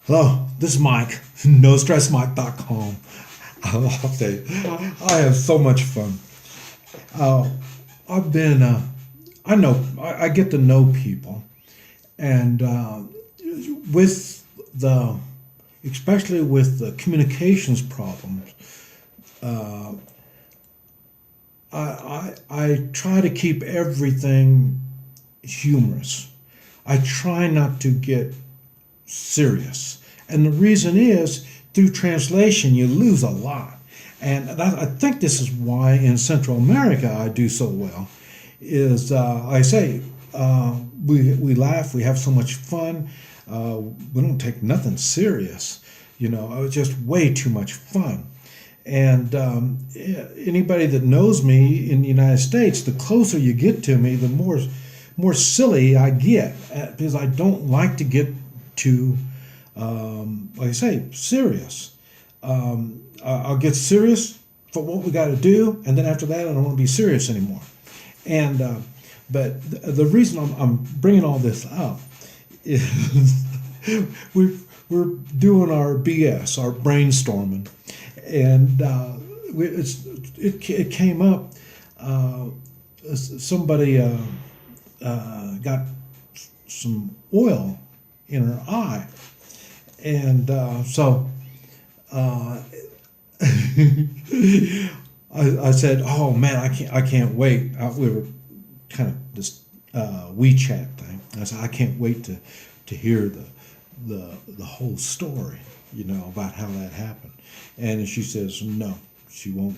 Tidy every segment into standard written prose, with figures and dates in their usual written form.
Hello, this is Mike, NoStressMike.com. I'll say, I have so much fun. Uh, I've been, I get to know people, and with the, especially with the communications problems, I try to keep everything humorous. I try not to get serious. And the reason is through translation, you lose a lot. And I think this is why in Central America I do so well. Is I say we laugh, we have so much fun, we don't take nothing serious. It's just way too much fun. And anybody that knows me in the United States, the closer you get to me, the more silly I get because I don't like to get too, like I say, serious. I'll get serious for what we got to do, and then after that, I don't want to be serious anymore. And but the reason I'm bringing all this up is we're doing our BS, our brainstorming, and it came up. Somebody got some oil in her eye, and so I said, "Oh man, I can't wait." We were kind of this WeChat thing. I said, "I can't wait to hear the whole story, about how that happened." And she says, "No, she won't.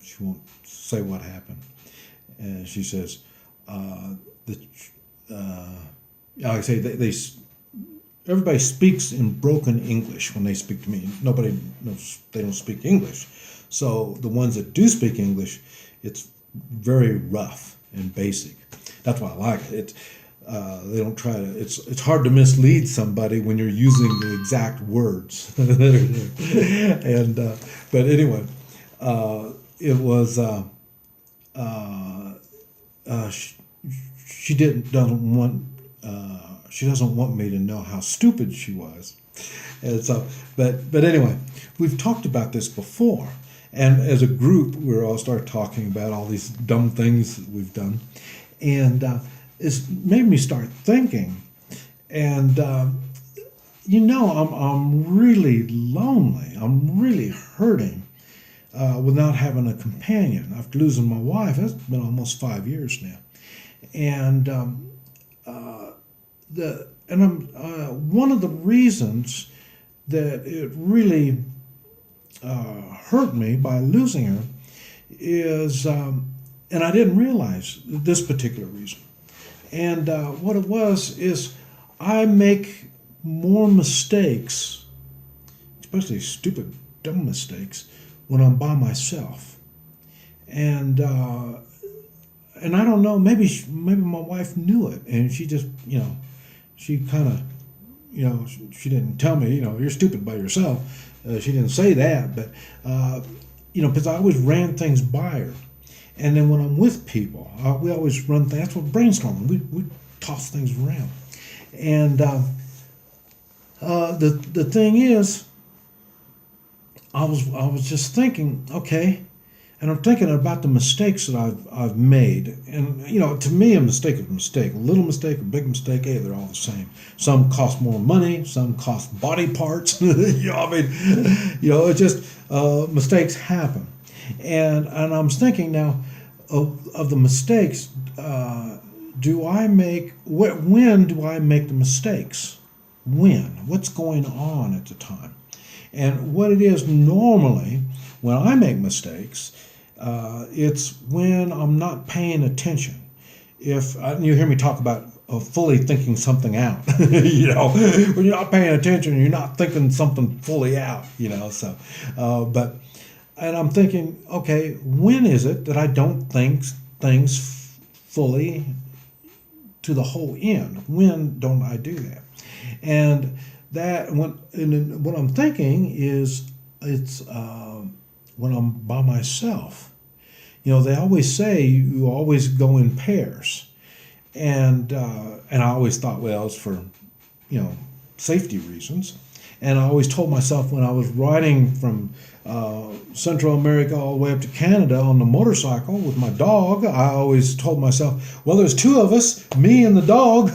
She won't say what happened." And she says, "The like I say, everybody speaks in broken English when they speak to me. Nobody knows they don't speak English. So the ones that do speak English, it's very rough and basic. That's why I like it. They don't try to. It's hard to mislead somebody when you're using the exact words that are there. And but anyway, it was. She, she didn't doesn't want. She doesn't want me to know how stupid she was, and so. But anyway, we've talked about this before, and as a group, we're all start talking about all these dumb things that we've done, and it's made me start thinking, and I'm really lonely. I'm really hurting without having a companion after losing my wife. That's been almost 5 years now, and one of the reasons that it really hurt me by losing her is, and I didn't realize this particular reason. And what it was is I make more mistakes, especially stupid, dumb mistakes, when I'm by myself. And I don't know, maybe my wife knew it, and she just, she kind of, she didn't tell me, you're stupid by yourself. She didn't say that, but because I always ran things by her. And then when I'm with people, we always run things. That's what brainstorming. We toss things around. And the thing is, I was just thinking, okay, and I'm thinking about the mistakes that I've made. And to me, a mistake is a mistake. A little mistake, a big mistake, hey, they're all the same. Some cost more money, some cost body parts. It just mistakes happen. And I'm thinking now of the mistakes. When do I make the mistakes? When? What's going on at the time? And what it is normally when I make mistakes, it's when I'm not paying attention. If you hear me talk about fully thinking something out, when you're not paying attention, you're not thinking something fully out, So, and I'm thinking, okay, when is it that I don't think things fully to the whole end? When don't I do that? And what I'm thinking is it's when I'm by myself. They always say you always go in pairs, and I always thought, well, it's for safety reasons. And I always told myself when I was riding from Central America all the way up to Canada on the motorcycle with my dog, I always told myself, well, there's two of us, me and the dog.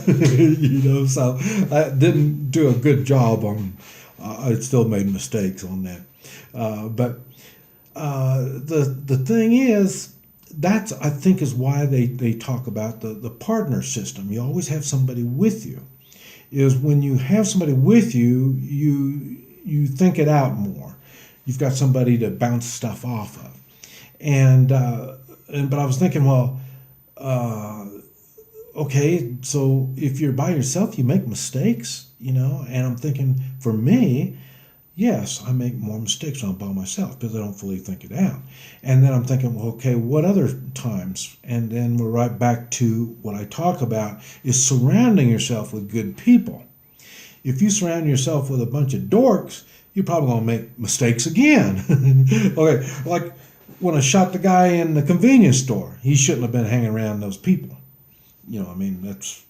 So I didn't do a good job on, I still made mistakes on that. But the thing is, that's, I think, is why they talk about the partner system. You always have somebody with you. Is when you have somebody with you, you think it out more. You've got somebody to bounce stuff off of. But I was thinking, well, okay, so if you're by yourself, you make mistakes, and I'm thinking, for me, yes, I make more mistakes when I'm by myself because I don't fully think it out. And then I'm thinking, well, okay, what other times? And then we're right back to what I talk about is surrounding yourself with good people. If you surround yourself with a bunch of dorks, you're probably going to make mistakes again. Okay, like when I shot the guy in the convenience store, he shouldn't have been hanging around those people. That's,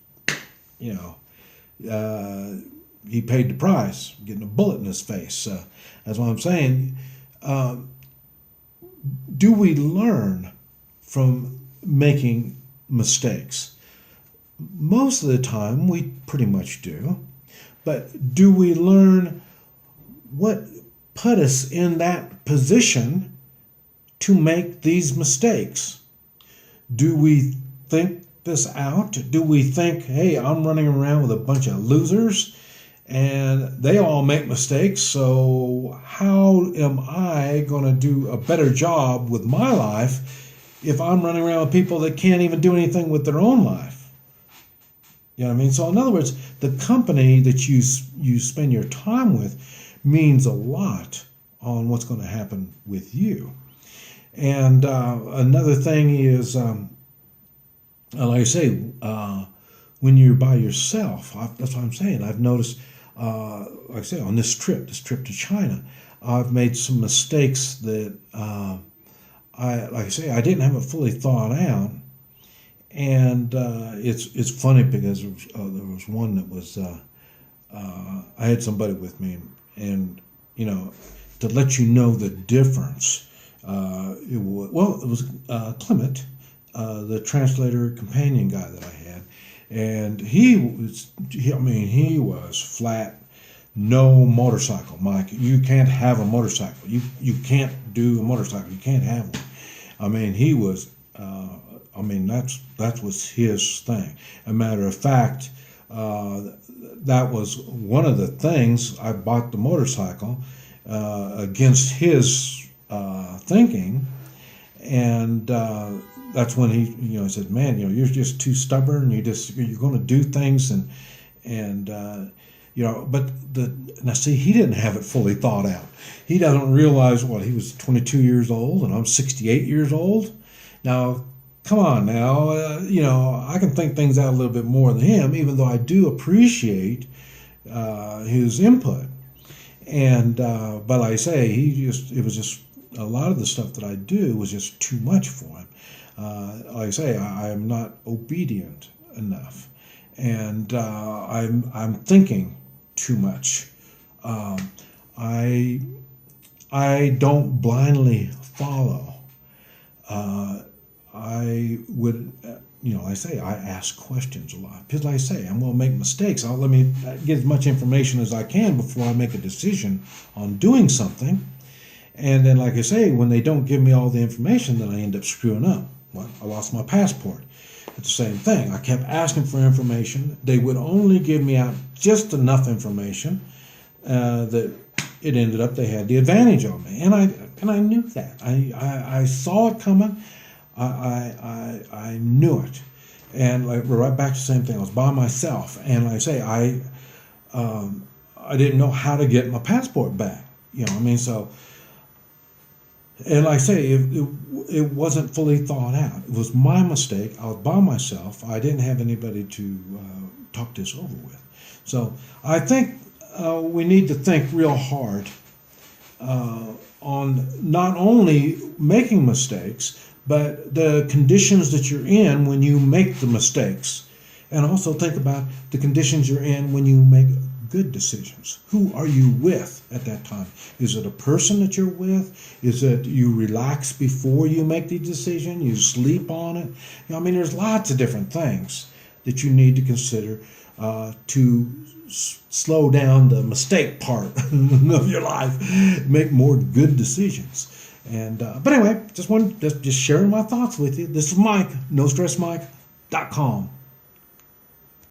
he paid the price, getting a bullet in his face. That's what I'm saying. Do we learn from making mistakes? Most of the time, we pretty much do. But do we learn what put us in that position to make these mistakes? Do we think this out? Do we think, hey, I'm running around with a bunch of losers and they all make mistakes, so how am I going to do a better job with my life if I'm running around with people that can't even do anything with their own life? You know what I mean? So in other words, the company that you spend your time with means a lot on what's going to happen with you. And another thing is, like I say, when you're by yourself, that's what I'm saying. I've noticed, like I say, on this trip to China, I've made some mistakes that, like I say, I didn't have it fully thought out. And it's funny because there was one that was, I had somebody with me, and to let you know the difference, it was Clement, the translator companion guy that I had, and he was flat, no motorcycle, Mike. You can't have a motorcycle. You can't do a motorcycle. You can't have one. I mean, he was. That was his thing. A matter of fact, that was one of the things I bought the motorcycle against his thinking, and that's when he said, "Man, you're just too stubborn. You're going to do things and But now see, he didn't have it fully thought out. He doesn't realize he was 22 years old and I'm 68 years old. Now, come on now, I can think things out a little bit more than him, even though I do appreciate his input. And but like I say, it was just a lot of the stuff that I do was just too much for him. Like I say, I am not obedient enough, and I'm thinking too much. I don't blindly follow. I would, I ask questions a lot. Because like I say, I'm going to make mistakes. Let me get as much information as I can before I make a decision on doing something. And then, like I say, when they don't give me all the information, then I end up screwing up. Well, I lost my passport. It's the same thing. I kept asking for information. They would only give me out just enough information that it ended up they had the advantage on me. And I knew that. I saw it coming. I knew it, and we're right back to the same thing. I was by myself, and like I say, I didn't know how to get my passport back. So, and like I say, it wasn't fully thought out. It was my mistake. I was by myself. I didn't have anybody to talk this over with. So I think we need to think real hard on not only making mistakes, but the conditions that you're in when you make the mistakes. And also think about the conditions you're in when you make good decisions. Who are you with at that time? Is it a person that you're with? Is it you relax before you make the decision? You sleep on it? I mean, there's lots of different things that you need to consider to slow down the mistake part of your life, make more good decisions. And but anyway, just sharing my thoughts with you. This is Mike, NoStressMike.com.